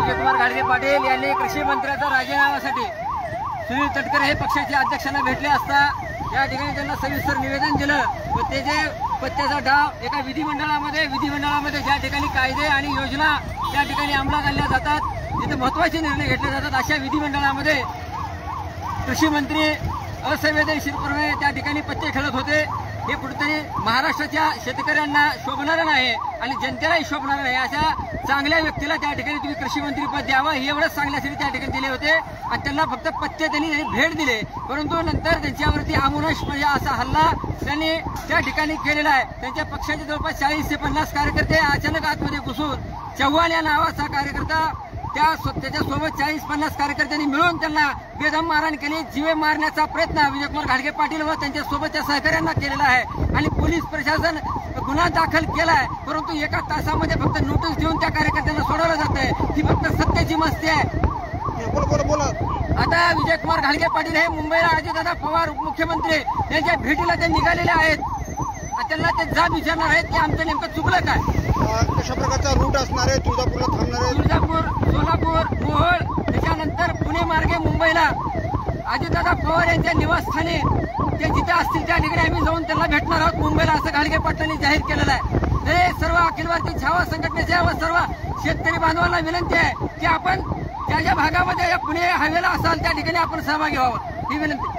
विजयकुमार घाडगे पाटील यांनी कृषी मंत्र्याचा राजीनाम्यासाठी सुनील तटकरे हे पक्षाच्या अध्यक्षांना भेटले असता या ठिकाणी त्यांना सविस्तर निवेदन दिलं व ते जे पत्त्याचा डाव एका विधिमंडळामध्ये ज्या ठिकाणी कायदे आणि योजना त्या ठिकाणी अंमलात आणल्या जातात, जिथे महत्वाचे निर्णय घेतले जातात, अशा विधिमंडळामध्ये कृषी मंत्री असंवेदनशीलपणे त्या ठिकाणी पत्ते खेळत होते. हे कुठेतरी महाराष्ट्राच्या शेतकऱ्यांना शोभणार नाही आणि जनतेलाही शोभणार नाही. अशा चांगल्या व्यक्तीला त्या ठिकाणी तुम्ही कृषी मंत्री पद द्यावं हे एवढंच सांगण्यासाठी त्या ठिकाणी दिले होते आणि त्यांना फक्त पत्ते त्यांनी भेट दिले. परंतु नंतर त्यांच्यावरती अमानुष म्हणजे असा हल्ला त्यांनी त्या ठिकाणी केलेला आहे. त्यांच्या पक्षाचे जवळपास 40 ते 50 कार्यकर्ते अचानक आतमध्ये घुसून चव्हाण या नावाचा कार्यकर्ता त्याच्यासोबत 40-50 कार्यकर्त्यांनी मिळून त्यांना बेदम मारहाण केली. जीवे मारण्याचा प्रयत्न विजयकुमार घाडगे पाटील व त्यांच्यासोबतच्या सहकाऱ्यांना केलेला आहे आणि पोलीस प्रशासन गुन्हा दाखल केलाय. परंतु एका तासामध्ये फक्त नोटीस देऊन त्या कार्यकर्त्यांना सोडवलं जात आहे. ही फक्त सत्तेची मस्ती आहे. आता विजयकुमार घाडगे पाटील हे मुंबईला अजितदादा पवार उपमुख्यमंत्री यांच्या भेटीला ते निघालेले आहेत. त्यांना ते जाब विचारणार आहेत की आमचं नेमकं चुकलं काय, कशा प्रकारचा रूट असणार आहे, तुळजापूरला थांबणार आहे, तुळजापूर, सोलापूर, मोहोळ, त्याच्यानंतर पुणे मार्गे मुंबईला अजितदादा पवार यांच्या निवासस्थानी ते जिथे असतील त्या ठिकाणी आम्ही जाऊन त्यांना भेटणार आहोत मुंबईला, असं घाडगे पाटलांनी जाहीर केलेलं आहे. हे सर्व अखिल भारतीय छावा संघटनेच्या व सर्व शेतकरी बांधवांना विनंती आहे की आपण ज्या ज्या भागामध्ये पुणे हायवेला असाल त्या ठिकाणी आपण सहभागी व्हावं, ही विनंती.